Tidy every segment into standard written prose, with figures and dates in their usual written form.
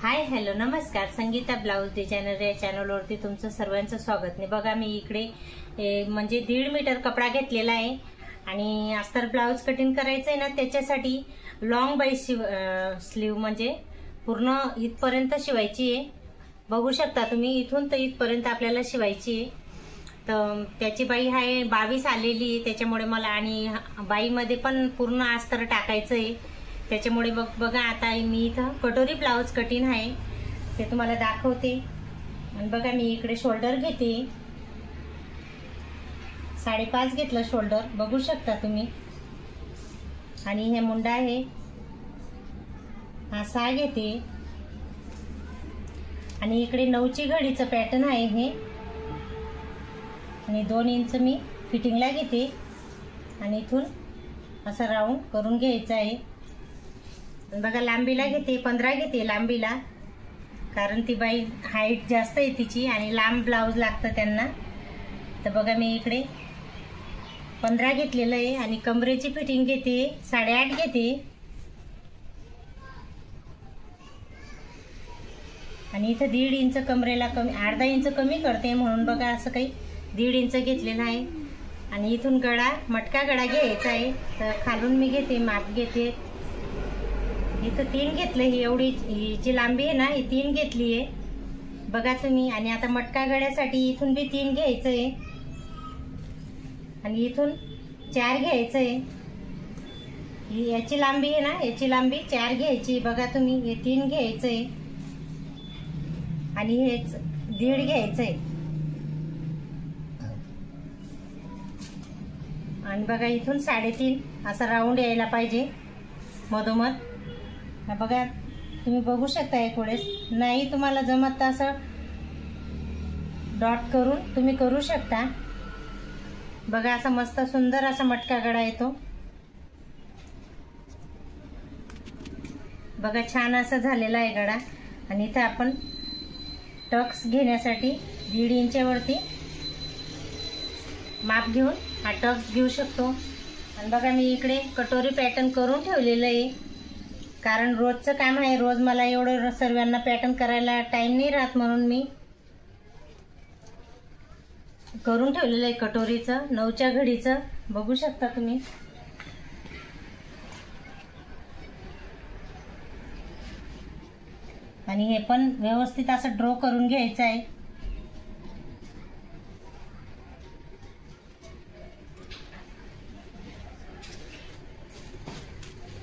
Hi hello नमस्कार, Sangeeta blouse designer या चॅनलवरती तुमचं सर्वांचं स्वागत नाही। बघा मी इकडे म्हणजे 1.5 मीटर कपडा घेतलेला आहे आणि अस्तर ब्लाउज कटिंग करायचं आहे ना, त्याच्यासाठी लॉंग बाई स्लीव म्हणजे पूर्ण इथपर्यंत शिवायची आहे। बघू शकता तुम्ही, इथून तर इथपर्यंत आपल्याला शिवायची आहे। तर त्याची बाई आहे 22 आलेली आहे, त्याच्यामुळे मला आणि बाईमध्ये पण पूर्ण अस्तर टाकायचं आहे, त्याच्यामुळे बघा आता मी इथं कटोरी ब्लाउज कटिंग आहे ते तुम्हाला दाखवते। आणि बघा मी इकडे शोल्डर घेते, 5.5 घेतलं शोल्डर, बघू शकता तुम्ही। आणि हे मुंडा आहे हा 6 घेते आणि इकडे 9ची घडीचं पॅटर्न आहे हे, आणि 2 इंच मी फिटिंगला घेते आणि इथून असं राऊंड करून घ्यायचं आहे। बघा लांबीला घेते 15 घेते लांबीला, कारण ती बाई हाईट जास्त आहे तिची आणि लांब ब्लाउज लागतं त्यांना। तर बघा मी इकडे 15 घेतलेलं आहे आणि कमरेची फिटिंग घेते 8.5 घेते आणि इथं 1.5 इंच कमरेला कमी, अर्धा इंच कमी करते म्हणून बघा असं काही 1.5 इंच घेतलेला आहे। आणि इथून गळा मटका गळा घ्यायचा आहे, तर खालून मी घेते माप घेते, इथं 3 घेतलं, ही एवढी जी लांबी आहे ना ही 3 घेतली आहे बघा तुम्ही। आणि आता मटका गळ्यासाठी इथून बी 3 घ्यायचं आहे आणि इथून 4 घ्यायचं आहे। याची लांबी आहे ना, याची लांबी 4 घ्यायची बघा तुम्ही, हे 3 घ्यायचं आहे आणि हे 1.5 घ्यायचं आहे। आणि बघा इथून 3.5 असा राऊंड यायला पाहिजे मधोमध। बघा तुम्ही बघू शकता, एक वेळेस नाही तुम्हाला जमत तर असं डॉट करून तुम्ही करू शकता। बघा असा मस्त सुंदर असा मटका गळा येतो बघा, छान असा झालेला आहे गळा। आणि इथं आपण टक्स घेण्यासाठी 1.5 इंचावरती माप घेऊन हा टक्स घेऊ शकतो। आणि बघा मी इकडे कटोरी पॅटर्न करून ठेवलेलं आहे, कारण रोजचं काम आहे, रोज मला एवढं सर्वांना पॅटर्न करायला टाइम नाही राहत, म्हणून मी करून ठेवलेलं आहे कटोरीचं 9च्या घडीचं, बघू शकता तुम्ही। आणि हे पण व्यवस्थित असं ड्रॉ करून घ्यायचं आहे।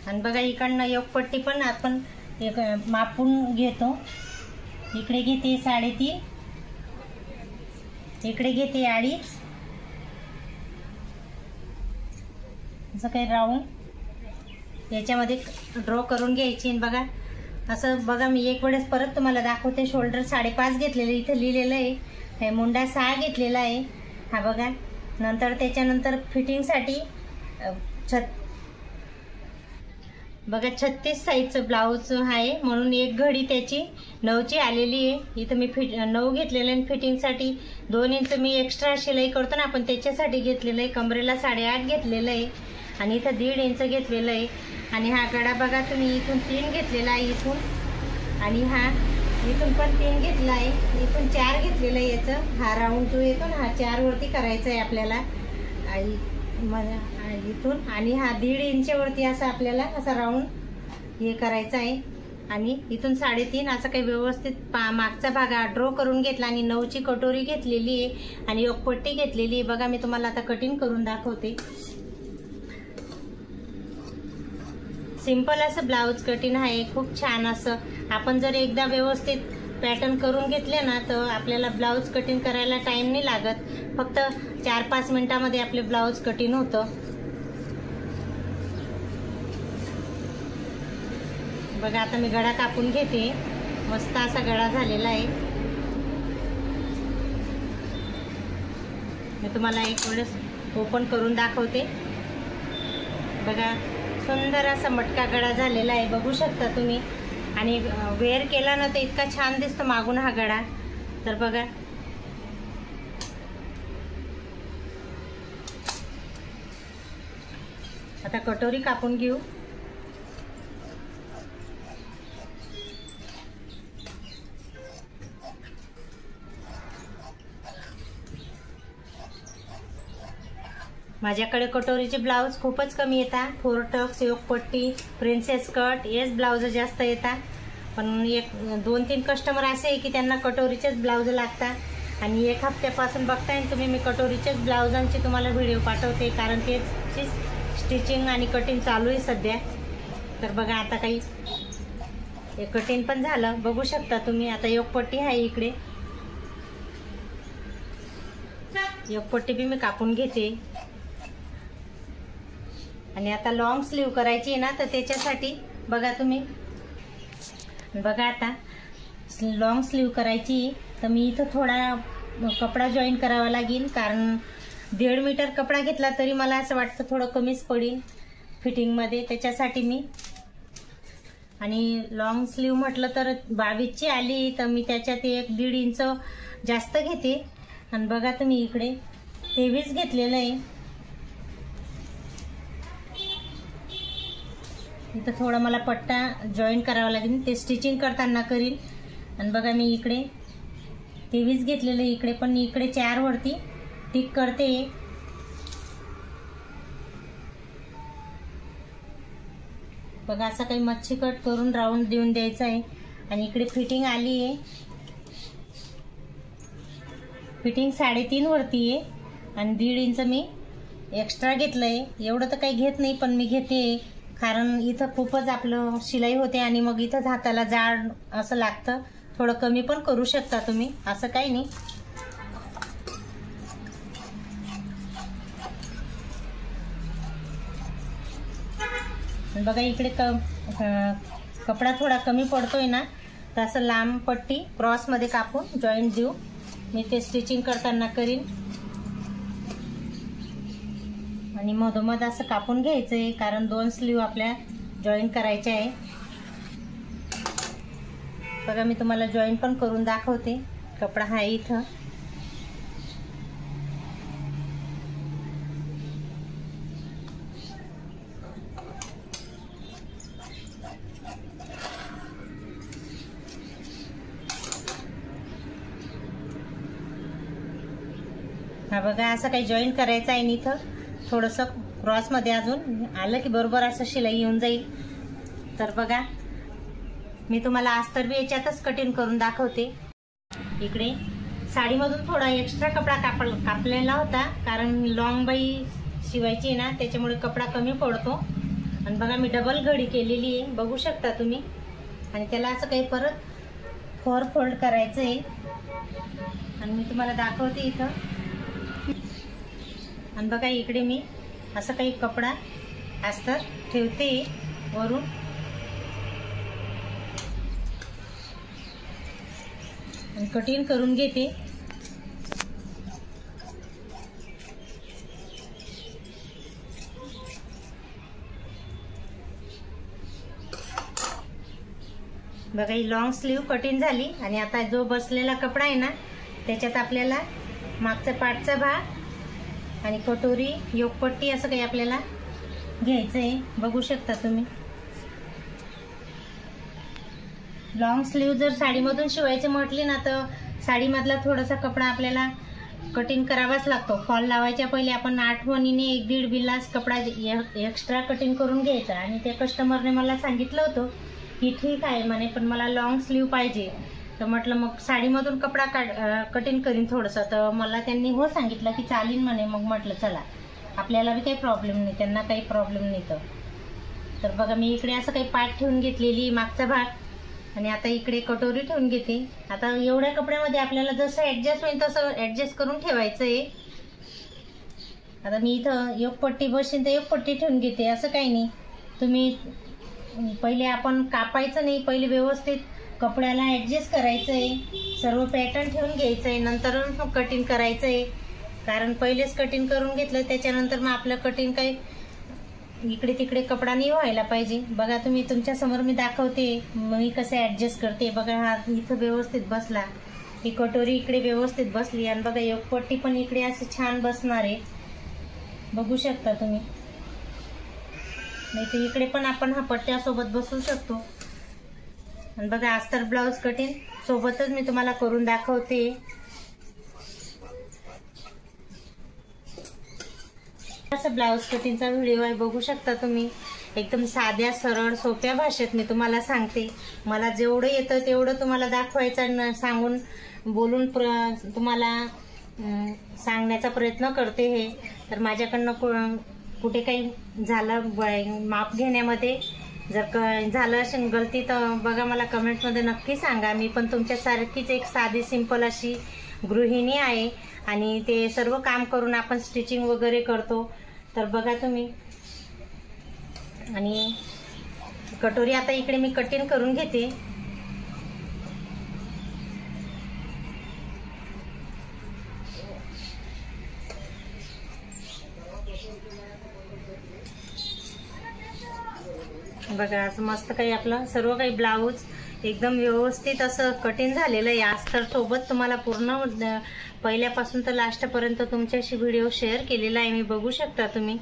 आणि बघा इकडनं योगपट्टी पण आपण एक मापून घेतो, इकडे घेते 3.5, इकडे घेते 2.5, असं काही राऊंड याच्यामध्ये ड्रॉ करून घ्यायची। बघा असं बघा मी एक वेळेस परत तुम्हाला दाखवते। शोल्डर 5.5 घेतलेलं, इथं लिहिलेलं आहे, हे मुंडा 6 घेतलेला आहे हा बघा। नंतर त्याच्यानंतर फिटिंगसाठी बघा 36 साईजचं ब्लाऊज आहे, म्हणून एक घडी त्याची 9ची आलेली आहे। इथं मी 9 घेतलेलं आहे, फिटिंगसाठी 2 इंच मी एक्स्ट्रा शिलाई करतो ना आपण, त्याच्यासाठी घेतलेलं आहे। कमरेला 8.5 घेतलेलं आहे आणि इथं 1.5 इंच घेतलेलं आहे। आणि हा गळा बघा तुम्ही इथून 3 घेतलेला आहे इथून, आणि हा इथून पण 3 घेतला आहे, इथून 4 घेतलेला आहे। याचं हा राऊंड जो येतो ना, हा 4 वरती करायचा आहे आपल्याला इथून, आणि हा 1.5 इंचवरती असा आपल्याला असा राऊंड हे करायचा आहे। आणि इथून 3.5 असं काही व्यवस्थित मागचा भाग ड्रॉ करून घेतला आणि 9ची कटोरी घेतलेली आहे आणि योगपट्टी घेतलेली आहे। बघा मी तुम्हाला आता कटिंग करून दाखवते। सिंपल असं ब्लाउज कटिंग आहे, खूप छान असं। आपण जर एकदा व्यवस्थित पॅटर्न करून घेतले ना, तर आपल्याला ब्लाउज कटिंग करायला टाइम नाही लागत, फक्त 4-5 मिनिटामध्ये आपले ब्लाउज कटिंग होतं। बघा आता मी गळा कापून घेते, मस्त असा गळा झालेला आहे। मी तुम्हाला एक वेळेस ओपन करून दाखवते। बघा सुंदर असा मटका गळा झालेला आहे, बघू शकता तुम्ही। आणि वेअर केला ना तर इतका छान दिसतो मागून हा गळा। तर बघा आता कटोरी कापून घेऊ। माझ्याकडे कटोरीचे ब्लाऊज खूपच कमी येतात. 4 टक्स, योगपट्टी, प्रिन्सेस कट हेच ब्लाऊज जास्त येतात. पण 2-3 कस्टमर असे आहे की त्यांना कटोरीचेच ब्लाऊज लागतात आणि 1 हप्त्यापासून बघताय तुम्ही मी कटोरीचेच ब्लाऊजांची तुम्हाला व्हिडिओ पाठवते, कारण त्याची स्टिचिंग आणि कटिंग चालू आहे सध्या. तर बघा आता काही कटिंग पण झालं, बघू शकता तुम्ही. आता योगपट्टी आहे इकडे, योगपट्टी बी मी कापून घेते. आणि आता लॉंग स्लीव करायची आहे ना, तर त्याच्यासाठी बघा तुम्ही, बघा आता लॉंग स्लीव करायची तर मी इथं थोडा कपडा जॉईन करावा लागेल, कारण 1.5 मीटर कपडा घेतला तरी मला असं वाटतं थोडं कमीच पडेल फिटिंगमध्ये. त्याच्यासाठी मी, आणि लॉंग स्लीव म्हटलं तर 22ची आली तर मी त्याच्यात 1-1.5 इंच जास्त घेते. आणि बघा तुम्ही इकडे 23 घेतलेलं आहे. इथं थोडा मला पट्टा जॉईन करावा लागेल, ते स्टिचिंग करताना करील. आणि बघा मी इकडे 23 घेतलेलं आहे. इकडे पण इकडे 4 वरती टिक करते. बघा असं काही मच्छी कट करून राऊंड देऊन द्यायचं आहे. आणि इकडे फिटिंग आली आहे, फिटिंग 3.5 वरती आहे. आणि 1.5 इंच मी एक्स्ट्रा घेतलंय. एवढं तर काही घेत नाही, पण मी घेते कारण इथं खूपच आपलं शिलाई होते आणि मग इथं हाताला जाड असं लागतं. थोडं कमी पण करू शकता तुम्ही, असं काही नाही. बघा इकडे कपडा थोडा कमी पडतोय ना, तर असं लांब पट्टी क्रॉसमध्ये कापून जॉईंट देऊ. मी ते स्टिचिंग करताना करीन. आणि मधोमध असं कापून घ्यायचंय, कारण 2 स्लीव आपल्या जॉईन करायचे आहे. बघा मी तुम्हाला जॉईन पण करून दाखवते. कपडा हा इथं, हा बघा असं काही जॉईन करायचं आहे. इथं थोडंसं क्रॉसमध्ये अजून आलं की बरोबर असं शिलाई येऊन जाईल. तर बघा मी तुम्हाला अस्तर बी याच्यातच कटिंग करून दाखवते. इकडे साडीमधून थोडा एक्स्ट्रा कपडा कापलेला होता, कारण लॉंग बाई शिवायची आहे ना, त्याच्यामुळे कपडा कमी पडतो. आणि बघा मी डबल घडी केलेली आहे, बघू शकता तुम्ही. आणि त्याला असं काही परत 4 फोल्ड करायचं आहे. आणि मी तुम्हाला दाखवते इथं. आणि बघा इकडे मी असं काही कपडा अस्तर ठेवते वरून. आणि कटिंग करून घेते. बघा ही लॉंग स्लीव कटिंग झाली. आणि आता जो बसलेला कपडा आहे ना, त्याच्यात आपल्याला मागचा पाठचा भाग आणि कटोरी, योगपट्टी असं काही आपल्याला घ्यायचं आहे. बघू शकता तुम्ही. लॉंग स्लीव जर साडीमधून शिवायचे म्हटले ना, तर साडीमधला थोडासा कपडा आपल्याला कटिंग करावाच लागतो. फॉल लावायच्या पहिले आपण आठवणीने 1-1.5 बिलास कपडा एक्स्ट्रा कटिंग करून घ्यायचा. आणि त्या कस्टमरने मला सांगितलं होतं की ठीक आहे म्हणे, पण मला लॉंग स्लीव पाहिजे. तर म्हटलं मग साडीमधून कपडा कटिंग करीन थोडंसं. तर मला त्यांनी हो सांगितलं की चालीन म्हणे. मग म्हटलं चला, आपल्याला बी काही प्रॉब्लेम नाही, त्यांना काही प्रॉब्लेम नाही. तर बघा मी इकडे असं काही पाठ ठेवून घेतलेली मागचा भाग. आणि आता इकडे कटोरी ठेवून घेते. आता एवढ्या कपड्यामध्ये आपल्याला जसं ऍडजस्ट होईल तसं ऍडजस्ट करून ठेवायचं आहे. आता मी इथं योगपट्टी बसेन तर योगपट्टी ठेवून घेते, असं काही नाही. तुम्ही पहिले आपण कापायचं नाही, पहिले व्यवस्थित कपड्याला ऍडजस्ट करायचं आहे, सर्व पॅटर्न ठेवून घ्यायचं आहे, नंतर मग कटिंग करायचं आहे. कारण पहिलेच कटिंग करून घेतलं त्याच्यानंतर मग आपलं कटिंग काही इकडे तिकडे कपडा नाही व्हायला पाहिजे. बघा तुम्ही, तुमच्या समोर मी दाखवते मी कसं ऍडजस्ट करते. बघा हा इथं व्यवस्थित बसला, ही कटोरी इकडे व्यवस्थित बसली. आणि बघा योगपट्टी पण इकडे असं छान बसणार आहे, बघू शकता तुम्ही. नाही तर इकडे पण आपण हा पट्ट्यासोबत बसवू शकतो. आणि बघा अस्तर ब्लाउज कटिंग सोबतच मी तुम्हाला करून दाखवते. असं ब्लाऊज कटिंगचा व्हिडिओ आहे, बघू शकता तुम्ही. एकदम साध्या सरळ सोप्या भाषेत मी तुम्हाला सांगते. मला जेवढं येतं तेवढं तुम्हाला दाखवायचं, सांगून बोलून तुम्हाला सांगण्याचा प्रयत्न करते. हे तर माझ्याकडनं कुठे काही झालं माप घेण्यामध्ये जर झालं असेल गलती तर बघा, मला कमेंटमध्ये नक्की सांगा. मी पण तुमच्यासारखीच एक साधी सिंपल अशी गृहिणी आहे आणि ते सर्व काम करून आपण स्टिचिंग वगैरे करतो. तर बघा तुम्ही. आणि कटोरी आता इकडे मी कटिंग करून घेते. बघा असं मस्त काही आपलं सर्व काही ब्लाऊज एकदम व्यवस्थित असं कटिंग झालेलं आहे. अस्तर सोबत तुम्हाला पूर्ण पहिल्यापासून तर लास्टपर्यंत तुमच्याशी व्हिडिओ शेअर केलेला आहे मी, बघू शकता तुम्ही.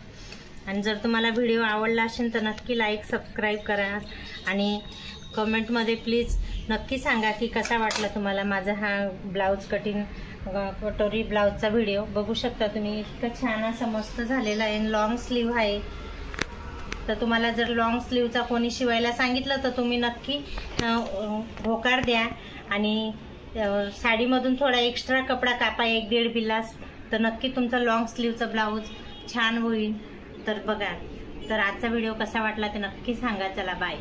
आणि जर तुम्हाला व्हिडिओ आवडला असेल तर नक्की लाईक सबस्क्राईब करा आणि कमेंटमध्ये प्लीज नक्की सांगा की कसा वाटला तुम्हाला माझा हा ब्लाऊज कटिंग कटोरी ब्लाऊजचा व्हिडिओ. बघू शकता तुम्ही इतकं छान असं मस्त झालेला आहे. लॉंग स्लीव आहे. तर तुम्हाला जर लॉंग स्लीवचा कोणी शिवायला सांगितलं तर तुम्ही नक्की होकार द्या आणि साडीमधून थोडा एक्स्ट्रा कपडा कापा 1-1.5 बिलास, तर नक्की तुमचा लॉंग स्लीवचा ब्लाऊज छान होईल. तर बघा, तर आजचा व्हिडिओ कसा वाटला ते नक्की सांगा. चला बाय.